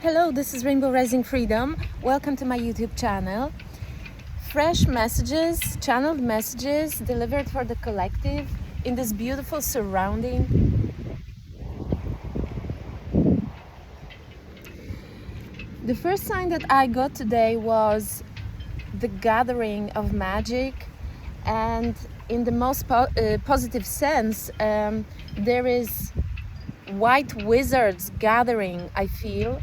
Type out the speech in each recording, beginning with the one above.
Hello, this is Rainbow Rising Freedom. Welcome to my YouTube channel. Fresh messages, channeled messages delivered for the collective in this beautiful surrounding. The first sign that I got today was the gathering of magic, and in the most positive sense, there is white wizards gathering, I feel.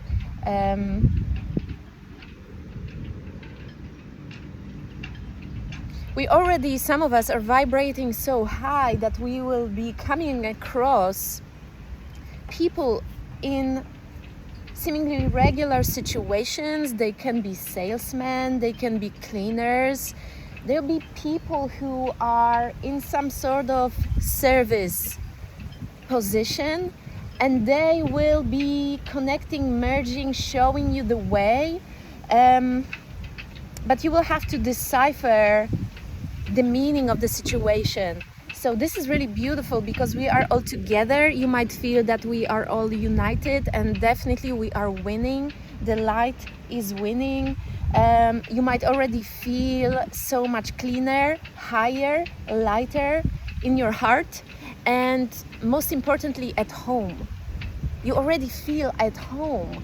We already, some of us are vibrating so high that we will be coming across people in seemingly regular situations. They can be salesmen, they can be cleaners. There'll be people who are in some sort of service position, and they will be connecting, merging, showing you the way. But you will have to decipher the meaning of the situation. So this is really beautiful because we are all together. You might feel that we are all united, and definitely we are winning. The light is winning. You might already feel so much cleaner, higher, lighter in your heart, and most importantly at home. You already feel at home,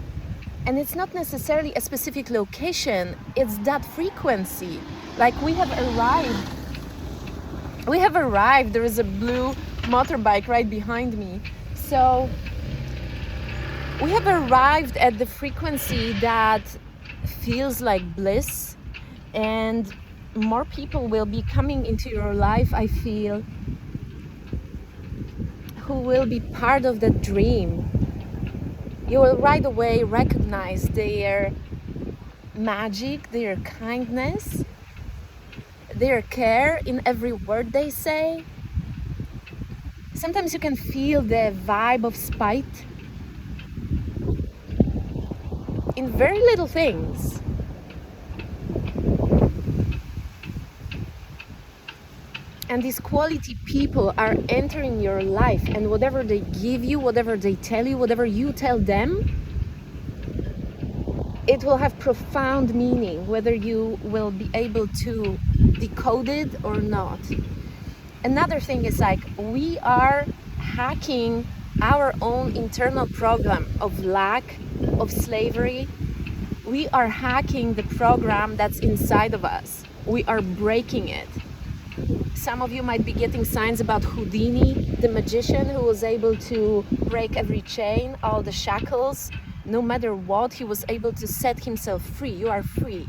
and it's not necessarily a specific location, it's that frequency. Like we have arrived. There is a blue motorbike right behind me. So we have arrived at the frequency that feels like bliss, and more people will be coming into your life, I feel, who will be part of the dream. You will right away recognize their magic, their kindness, their care in every word they say. Sometimes you can feel the vibe of spite in very little things. And these quality people are entering your life, and whatever they give you, whatever they tell you, whatever you tell them, it will have profound meaning, whether you will be able to decode it or not. Another thing is, like, we are hacking our own internal program of lack, of slavery. We are hacking the program that's inside of us. We are breaking it. Some of you might be getting signs about Houdini, the magician who was able to break every chain, all the shackles. No matter what, he was able to set himself free. You are free.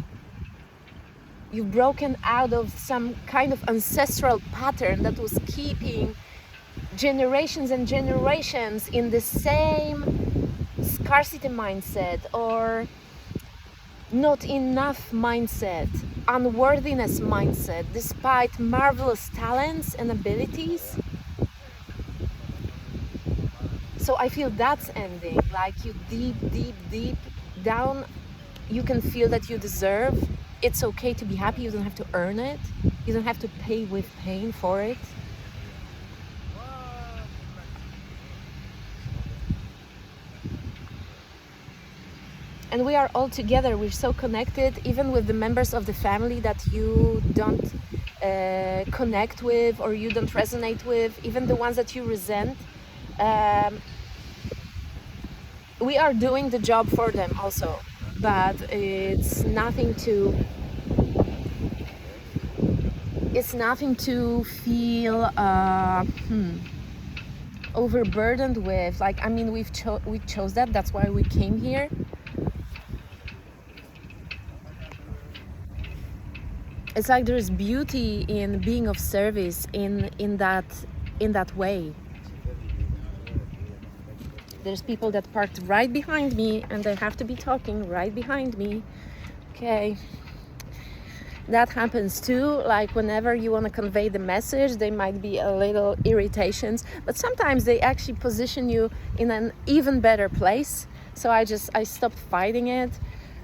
You've broken out of some kind of ancestral pattern that was keeping generations and generations in the same scarcity mindset or not enough mindset, unworthiness mindset, despite marvelous talents and abilities. So I feel that's ending. Like, you deep down, you can feel that you deserve. It's okay to be happy. You don't have to earn it. You don't have to pay with pain for it. And we are all together. We're so connected, even with the members of the family that you don't connect with or you don't resonate with, even the ones that you resent. We are doing the job for them also, but it's nothing to feel overburdened with. Like, I mean, we chose that. That's why we came here. It's like there's beauty in being of service in that way. There's people that parked right behind me, and they have to be talking right behind me. Okay, that happens too. Like, whenever you want to convey the message, there might be a little irritations, but sometimes they actually position you in an even better place. So I stopped fighting it.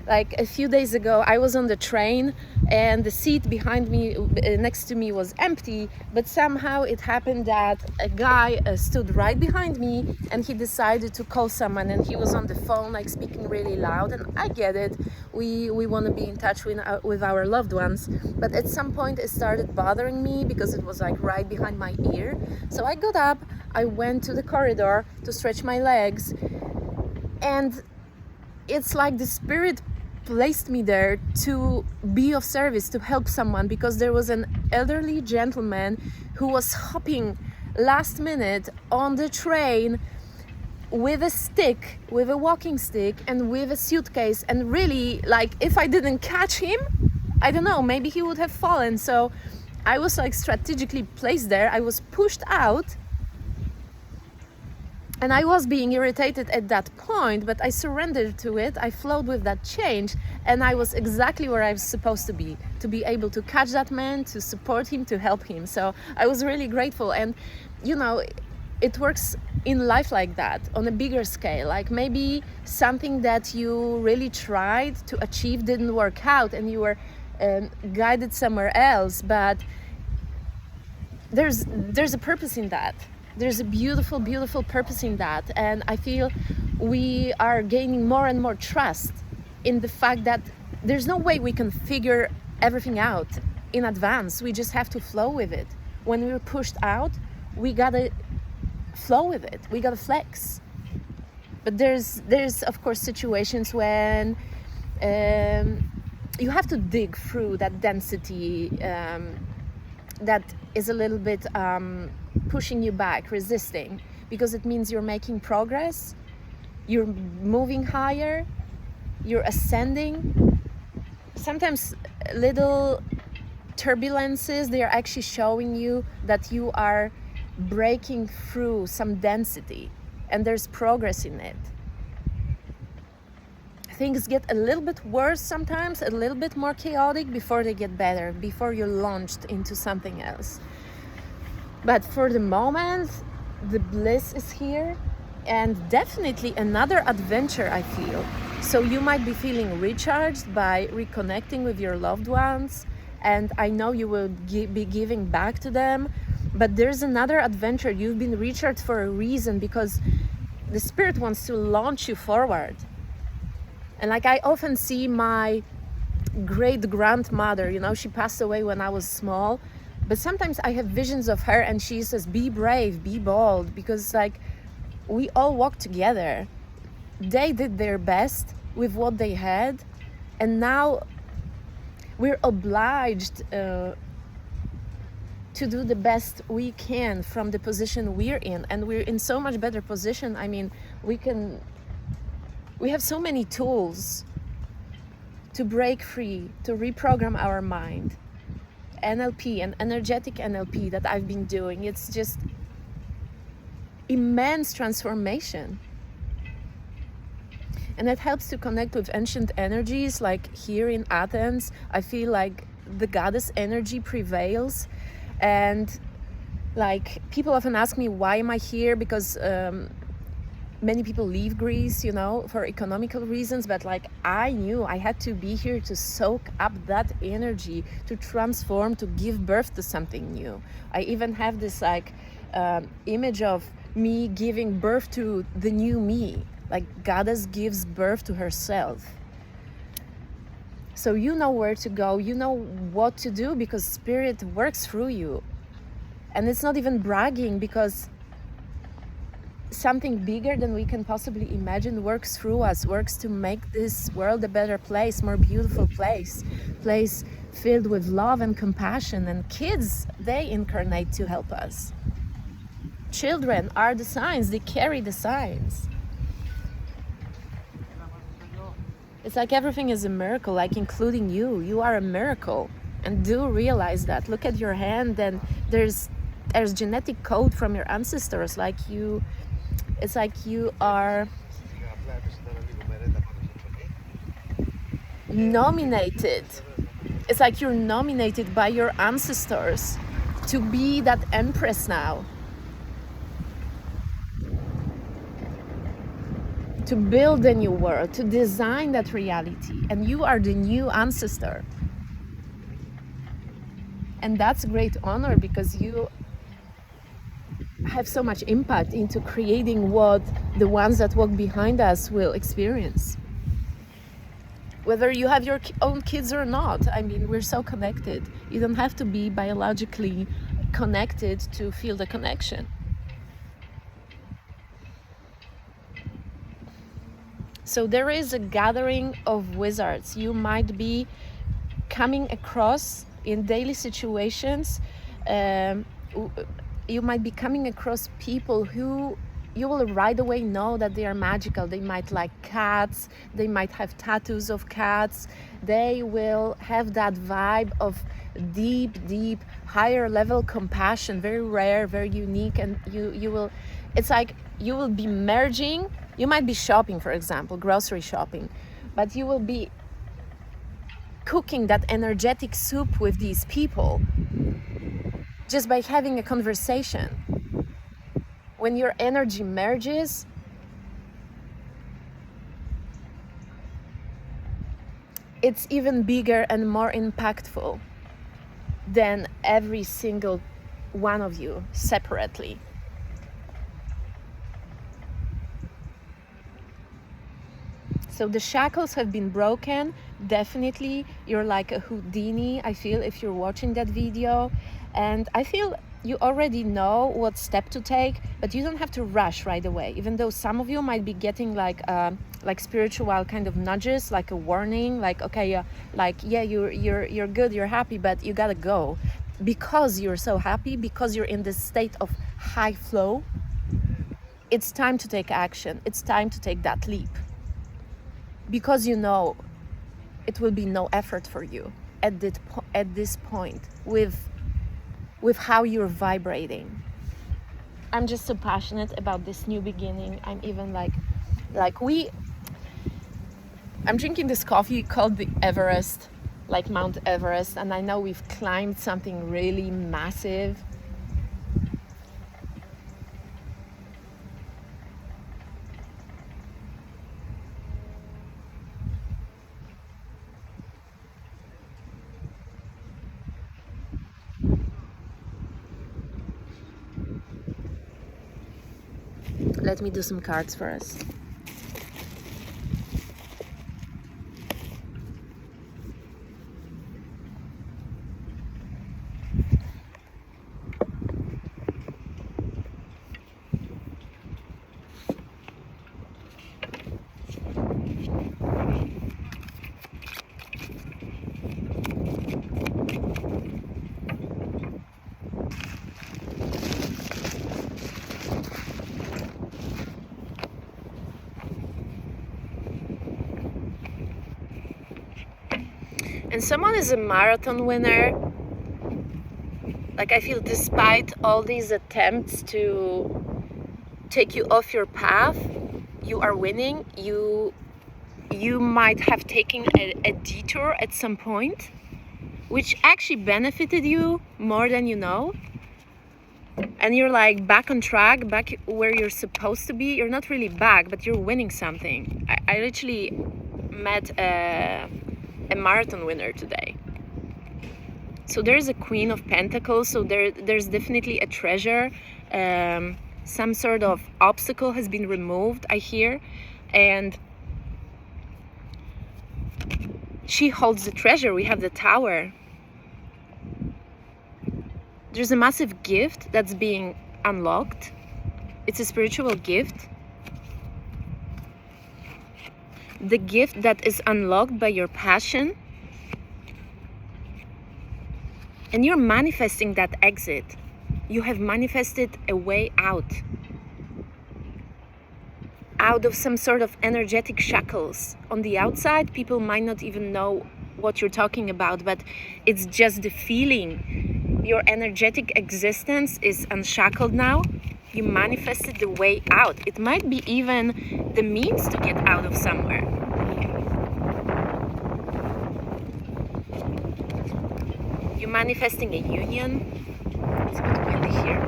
Like a few days ago, I was on the train and the seat behind me, next to me, was empty, but somehow it happened that a guy stood right behind me and he decided to call someone, and he was on the phone, like speaking really loud. And I get it, we want to be in touch with our loved ones, but at some point it started bothering me because it was like right behind my ear. So I got up, I went to the corridor to stretch my legs, and it's like the spirit placed me there to be of service, to help someone, because there was an elderly gentleman who was hopping last minute on the train with a stick, with a walking stick and with a suitcase, and really, like, if I didn't catch him, I don't know, maybe he would have fallen. So I was like strategically placed there. I was pushed out, and I was being irritated at that point, but I surrendered to it. I flowed with that change, and I was exactly where I was supposed to be able to catch that man, to support him, to help him. So I was really grateful. And you know, it works in life like that, on a bigger scale. Like maybe something that you really tried to achieve didn't work out, and you were guided somewhere else, but there's a purpose in that. There's a beautiful, beautiful purpose in that. And I feel we are gaining more and more trust in the fact that there's no way we can figure everything out in advance. We just have to flow with it. When we're pushed out, we gotta flow with it. We gotta flex. But there's of course situations when you have to dig through that density that is a little bit pushing you back, resisting, because it means you're making progress, you're moving higher, you're ascending. Sometimes little turbulences, they are actually showing you that you are breaking through some density and there's progress in it. Things get a little bit worse sometimes, a little bit more chaotic before they get better, before you're launched into something else. But for the moment, the bliss is here, and definitely another adventure, I feel. So you might be feeling recharged by reconnecting with your loved ones, and I know you will be giving back to them, but there's another adventure. You've been recharged for a reason, because the spirit wants to launch you forward. And like I often see my great grandmother, you know, she passed away when I was small, but sometimes I have visions of her and she says, be brave, be bold, because like we all walked together. They did their best with what they had, and now we're obliged to do the best we can from the position we're in, and we're in so much better position. I mean, we have so many tools to break free, to reprogram our mind. NLP and energetic NLP that I've been doing, it's just immense transformation. And it helps to connect with ancient energies. Like here in Athens, I feel like the goddess energy prevails. And like people often ask me, why am I here? Because many people leave Greece, you know, for economical reasons, but like I knew I had to be here to soak up that energy, to transform, to give birth to something new. I even have this like image of me giving birth to the new me, like goddess gives birth to herself. So you know where to go, you know what to do, because spirit works through you. And it's not even bragging, because something bigger than we can possibly imagine works through us, works to make this world a better place, more beautiful place filled with love and compassion. And kids, they incarnate to help us. Children are the signs, they carry the signs. It's like everything is a miracle, like including you. You are a miracle, and do realize that. Look at your hand, and there's genetic code from your ancestors. Like you, it's like you are nominated. It's like you're nominated by your ancestors to be that empress now. to build a new world, to design that reality. And you are the new ancestor. And that's a great honor, because you have so much impact into creating what the ones that walk behind us will experience. Whether you have your own kids or not, I mean, we're so connected. You don't have to be biologically connected to feel the connection. So there is a gathering of wizards you might be coming across in daily situations. You might be coming across people who you will right away know that they are magical. They might like cats, they might have tattoos of cats, they will have that vibe of deep, higher level compassion, very rare, very unique. And you will, it's like you will be merging. You might be shopping, for example, grocery shopping, but you will be cooking that energetic soup with these people just by having a conversation. When your energy merges, it's even bigger and more impactful than every single one of you separately. So the shackles have been broken. Definitely, you're like a Houdini, I feel, if you're watching that video. And I feel you already know what step to take, but you don't have to rush right away. Even though some of you might be getting like spiritual kind of nudges, like a warning, like, okay, you're good, you're happy, but you gotta go. Because you're so happy, because you're in this state of high flow, it's time to take action. It's time to take that leap. Because you know it will be no effort for you at this point with how you're vibrating. I'm just so passionate about this new beginning. I'm even I'm drinking this coffee called the Everest, like Mount Everest, and I know we've climbed something really massive. Let me do some cards for us. And someone is a marathon winner. Like, I feel despite all these attempts to take you off your path, you are winning. You might have taken a detour at some point, which actually benefited you more than you know. And you're like back on track, back where you're supposed to be. You're not really back, but you're winning something. I literally met a marathon winner today. So there's a Queen of Pentacles, so there's definitely a treasure. Some sort of obstacle has been removed, I hear, and she holds the treasure. We have the Tower. There's a massive gift that's being unlocked. It's a spiritual gift. The gift that is unlocked by your passion. And you're manifesting that exit. You have manifested a way out of some sort of energetic shackles. On the outside, people might not even know what you're talking about, but it's just the feeling. Your energetic existence is unshackled now. You manifested the way out. It might be even the means to get out of somewhere. You're manifesting a union. It's a bit windy here.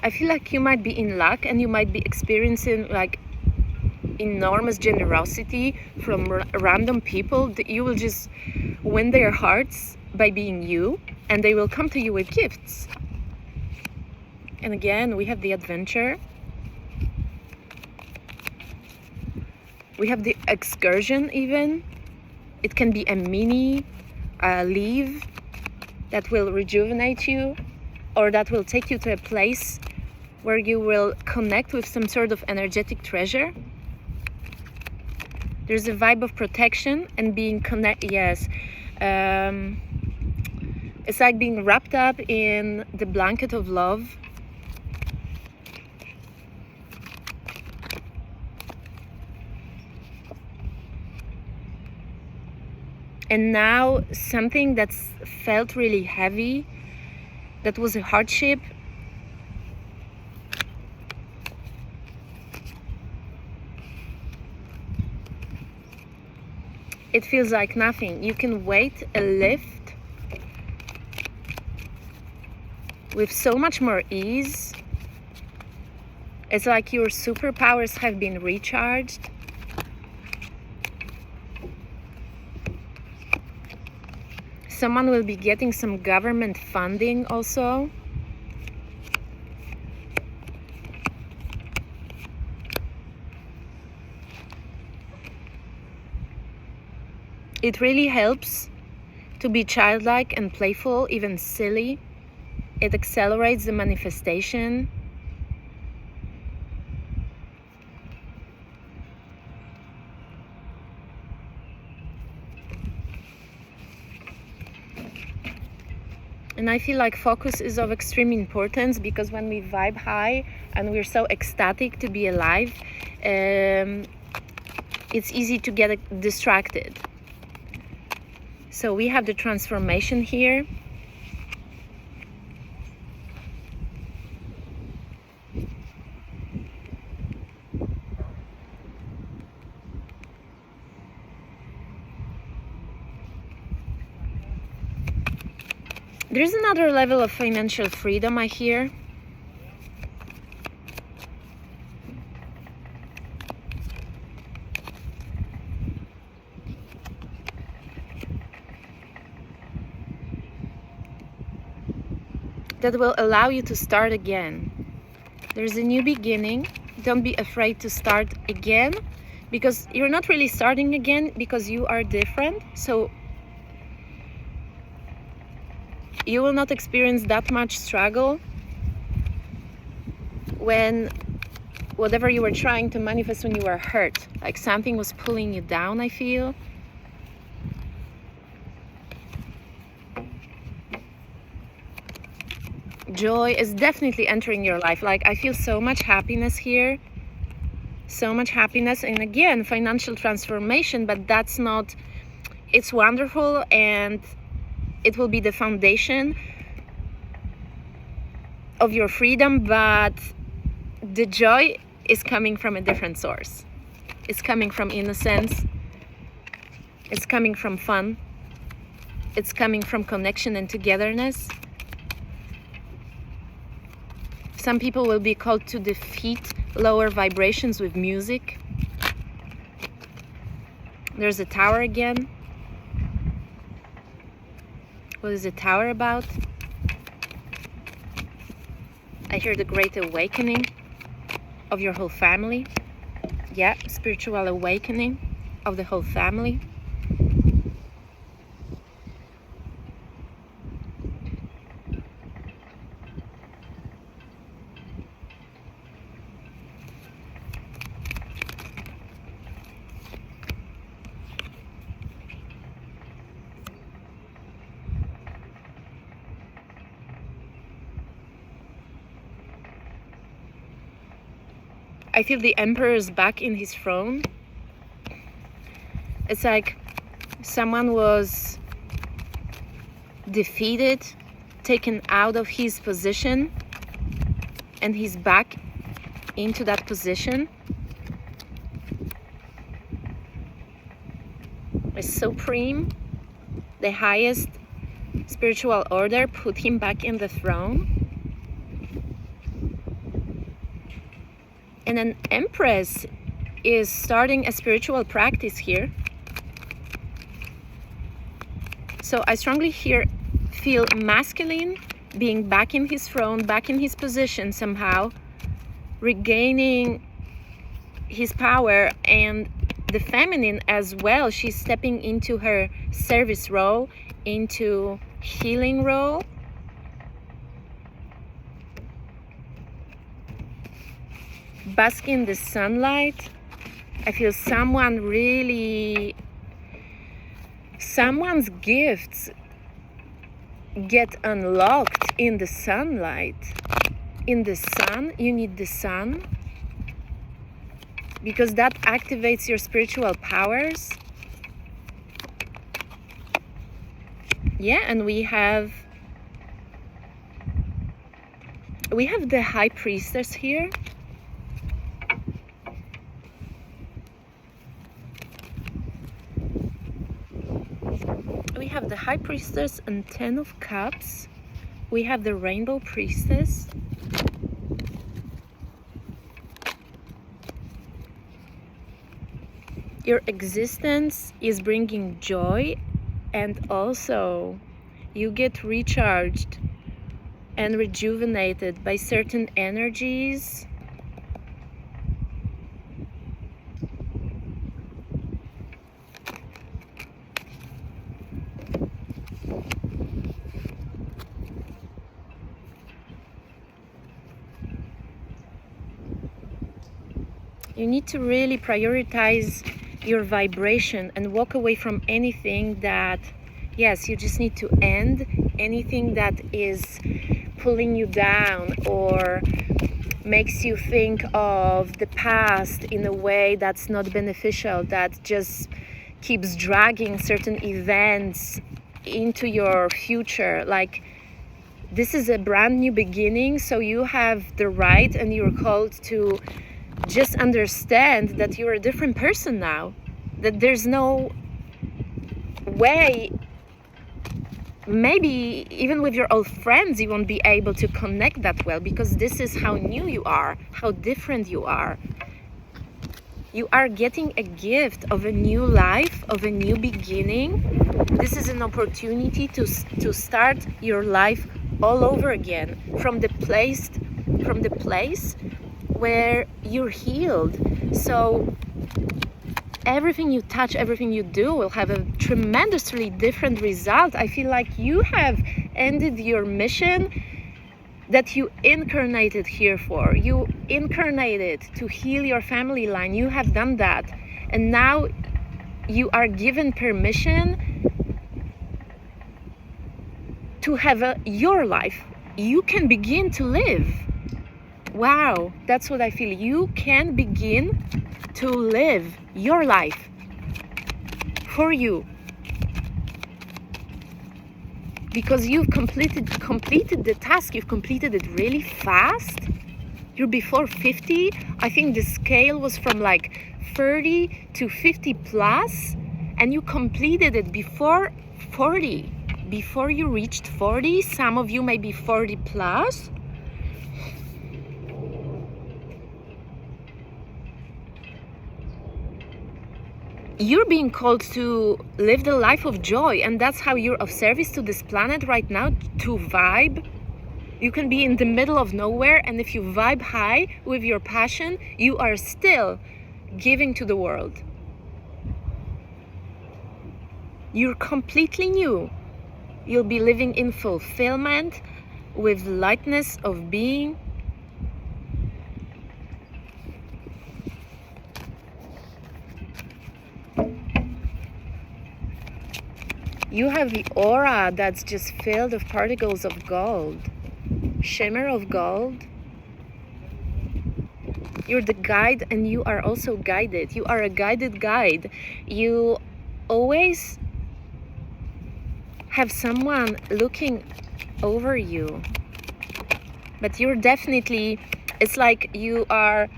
I feel like you might be in luck and you might be experiencing like enormous generosity from random people that you will just win their hearts by being you, and they will come to you with gifts. And again, we have the adventure, we have the excursion. Even it can be a mini leave that will rejuvenate you, or that will take you to a place where you will connect with some sort of energetic treasure. There's a vibe of protection and being yes. It's like being wrapped up in the blanket of love. And now something that's felt really heavy, that was a hardship, it feels like nothing. You can wait a lift with so much more ease. It's like your superpowers have been recharged. Someone will be getting some government funding also. It really helps to be childlike and playful, even silly. It accelerates the manifestation. And I feel like focus is of extreme importance, because when we vibe high and we're so ecstatic to be alive, it's easy to get distracted. So we have the transformation here. There's another level of financial freedom, I hear. That will allow you to start again. There's a new beginning. Don't be afraid to start again, because you're not really starting again, because you are different. So you will not experience that much struggle when whatever you were trying to manifest, when you were hurt, like something was pulling you down, I feel. Joy is definitely entering your life. Like, I feel so much happiness here. So much happiness. And again, financial transformation, but that's not, it's wonderful, and it will be the foundation of your freedom, but the joy is coming from a different source. It's coming from innocence. It's coming from fun. It's coming from connection and togetherness. Some people will be called to defeat lower vibrations with music. There's a tower again. What is the tower about? I hear the great awakening of your whole family. Yeah, spiritual awakening of the whole family. I feel the emperor is back in his throne. It's like someone was defeated, taken out of his position, and he's back into that position. The Supreme, the highest spiritual order, put him back in the throne. And an Empress is starting a spiritual practice here. So I strongly feel masculine being back in his throne, back in his position somehow, regaining his power, and the feminine as well. She's stepping into her service role, into healing role. Bask in the sunlight. I feel someone's gifts get unlocked in the sunlight. In the sun, you need the sun, because that activates your spiritual powers. Yeah, and we have the High Priestess here. We have the High Priestess and 10 of Cups. We have the Rainbow Priestess. Your existence is bringing joy, and also you get recharged and rejuvenated by certain energies. You need to really prioritize your vibration and walk away from anything that, yes, you just need to end anything that is pulling you down or makes you think of the past in a way that's not beneficial, that just keeps dragging certain events into your future. Like, this is a brand new beginning, so you have the right and you're called to just understand that you're a different person now, that there's no way, maybe even with your old friends you won't be able to connect that well, because this is how new you are, how different you are. You are getting a gift of a new life, of a new beginning. This is an opportunity to start your life all over again, from the place where you're healed. So everything you touch, everything you do will have a tremendously different result. I feel like you have ended your mission that you incarnated here for. You incarnated to heal your family line. You have done that. And now you are given permission to have your life. You can begin to live. Wow, that's what I feel. You can begin to live your life for you, because you've completed the task. You've completed it really fast. You're before 50. I think the scale was from like 30 to 50 plus, and you completed it before 40. Before you reached 40, some of you may be 40 plus. You're being called to live the life of joy, and that's how you're of service to this planet right now, to vibe. You can be in the middle of nowhere, and if you vibe high with your passion, you are still giving to the world. You're completely new. You'll be living in fulfillment, with lightness of being. You have the aura that's just filled with particles of gold, shimmer of gold. You're the guide, and you are also guided. You are a guided guide. You always have someone looking over you, but you're definitely, it's like you are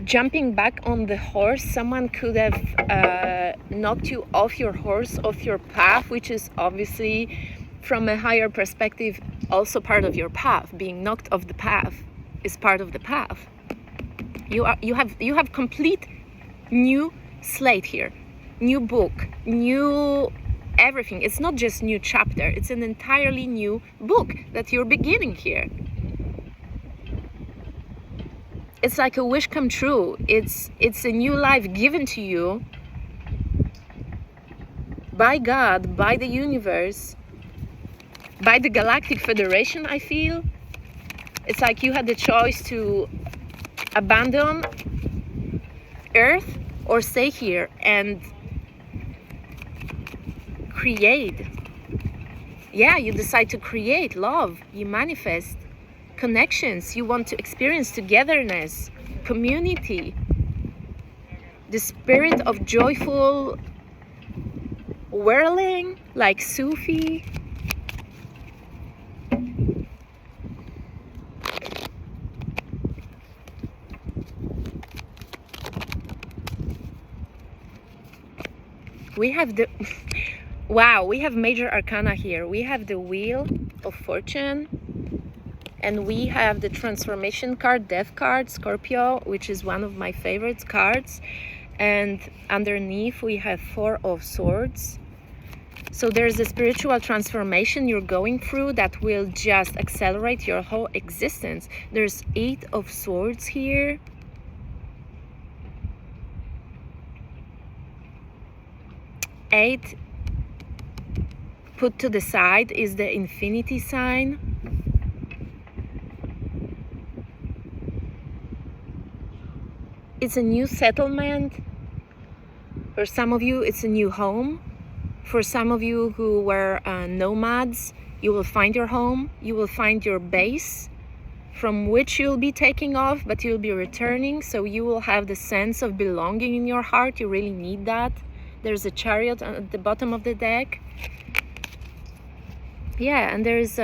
jumping back on the horse. Someone could have knocked you off your horse, off your path, which is obviously from a higher perspective also part of your path. Being knocked off the path is part of the path. You have complete new slate here, new book, new everything. It's not just new chapter, it's an entirely new book that you're beginning here. It's like a wish come true. It's a new life given to you by God, by the universe, by the Galactic Federation, I feel. It's like you had the choice to abandon Earth or stay here and create. Yeah, you decide to create love, you manifest connections, you want to experience togetherness, community, the spirit of joyful whirling like Sufi. We have the wow, we have major arcana here. We have the Wheel of Fortune, and we have the transformation card, Death card, Scorpio, which is one of my favorite cards. And underneath we have Four of Swords. So there's a spiritual transformation you're going through that will just accelerate your whole existence. There's Eight of Swords here. Eight put to the side is the infinity sign. It's a new settlement. For some of you, it's a new home. For some of you who were nomads, you will find your home. You will find your base from which you'll be taking off, but you'll be returning. So you will have the sense of belonging in your heart. You really need that. There's a Chariot at the bottom of the deck. Yeah, and there's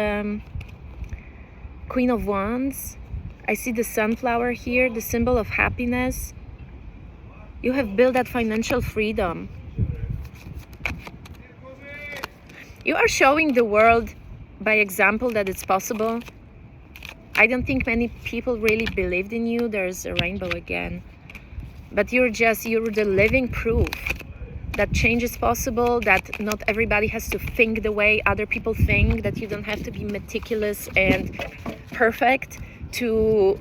Queen of Wands. I see the sunflower here, the symbol of happiness. You have built that financial freedom. You are showing the world by example that it's possible. I don't think many people really believed in you. There's a rainbow again. But you're the living proof that change is possible, that not everybody has to think the way other people think, that you don't have to be meticulous and perfect to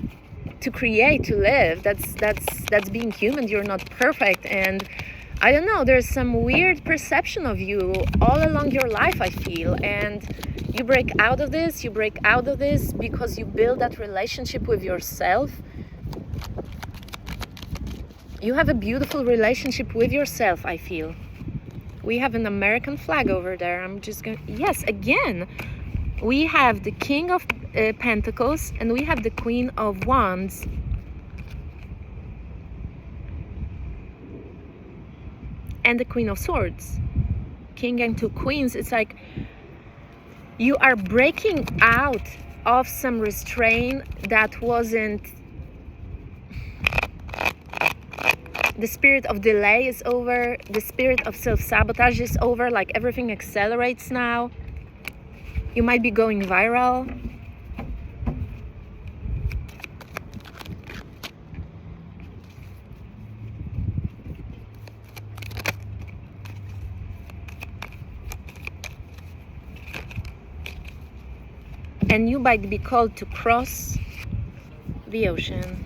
create, to live. That's being human. You're not perfect. And I don't know, there's some weird perception of you all along your life, I feel. And you break out of this because you build that relationship with yourself. You have a beautiful relationship with yourself, I feel. We have an American flag over there. Yes, again, we have the King of Pentacles and we have the Queen of Wands. And the Queen of Swords. King and two queens. It's like you are breaking out of some restraint that wasn't. The spirit of delay is over. The spirit of self-sabotage is over. Like everything accelerates now. You might be going viral. And you might be called to cross the ocean.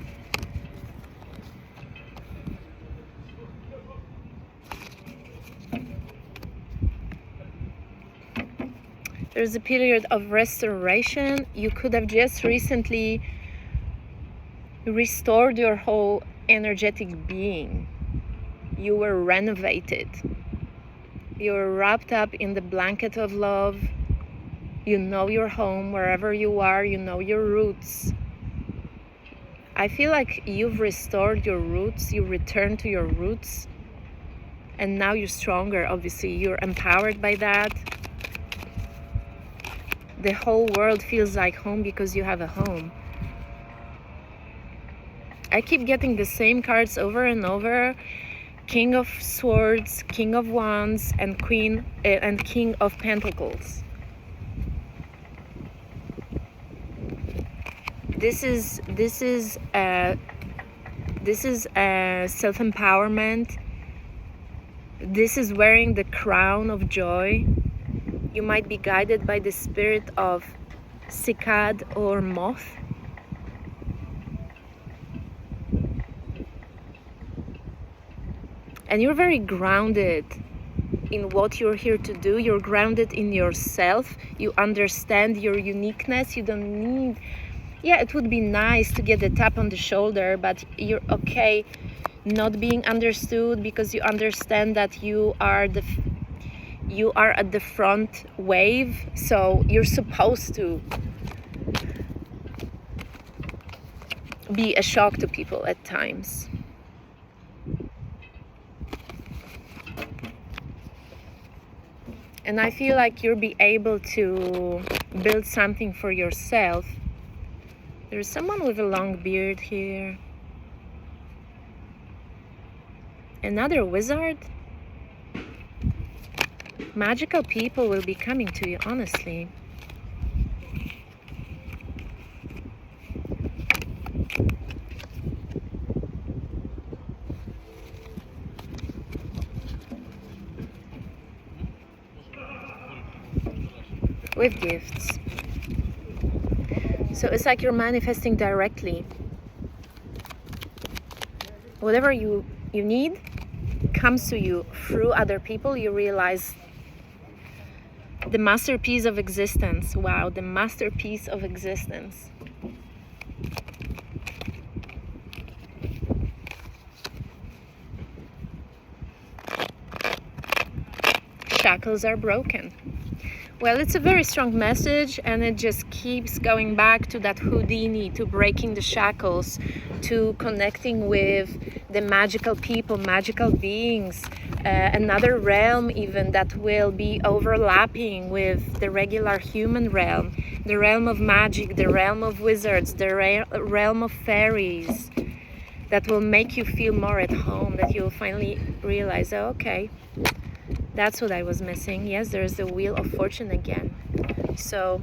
There's a period of restoration. You could have just recently restored your whole energetic being. You were renovated. You were wrapped up in the blanket of love. You know your home wherever you are. You know your roots. I feel like you've restored your roots. You returned to your roots. And now you're stronger, obviously. You're empowered by that. The whole world feels like home because you have a home. I keep getting the same cards over and over. King of Swords, King of Wands, and King of Pentacles. This is This is self-empowerment. This is wearing the crown of joy. You might be guided by the spirit of cicad or moth. And you're very grounded in what you're here to do. You're grounded in yourself. You understand your uniqueness. You don't need, yeah, it would be nice to get a tap on the shoulder, but you're okay not being understood, because you understand that you are at the front wave, so you're supposed to be a shock to people at times. And I feel like you'll be able to build something for yourself. There's someone with a long beard here. Another wizard? Magical people will be coming to you, honestly. With gifts. So it's like you're manifesting directly. Whatever you need comes to you through other people. You realize the masterpiece of existence. Wow, the masterpiece of existence. Shackles are broken. Well, it's a very strong message, and it just keeps going back to that Houdini, to breaking the shackles, to connecting with the magical people, magical beings, another realm even that will be overlapping with the regular human realm, the realm of magic, the realm of wizards, the realm of fairies, that will make you feel more at home, that you'll finally realize, oh, okay, that's what I was missing. Yes, there's the Wheel of Fortune again. So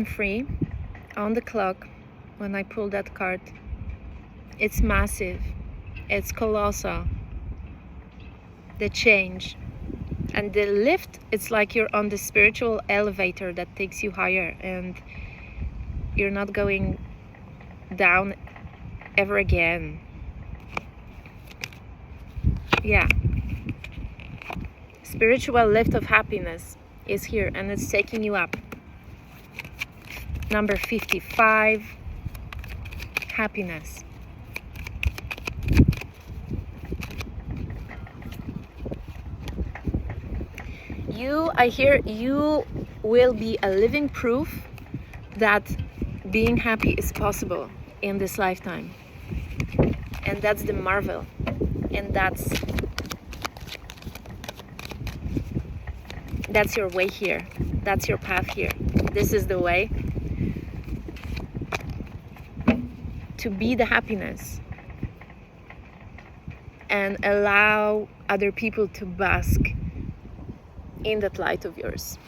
free on the clock when I pull that card. It's massive, it's colossal, the change. And the lift, it's like you're on the spiritual elevator that takes you higher, and you're not going down ever again. Yeah. Spiritual lift of happiness is here, and it's taking you up. Number 55, happiness. I hear you will be a living proof that being happy is possible in this lifetime. And that's the marvel. And that's your way here. That's your path here. This is the way to be the happiness and allow other people to bask in that light of yours.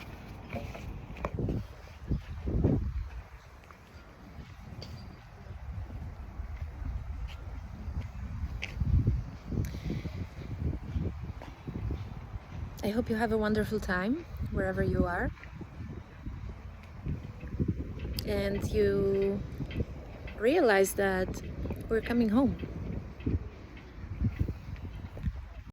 I hope you have a wonderful time wherever you are, and you realize that we're coming home.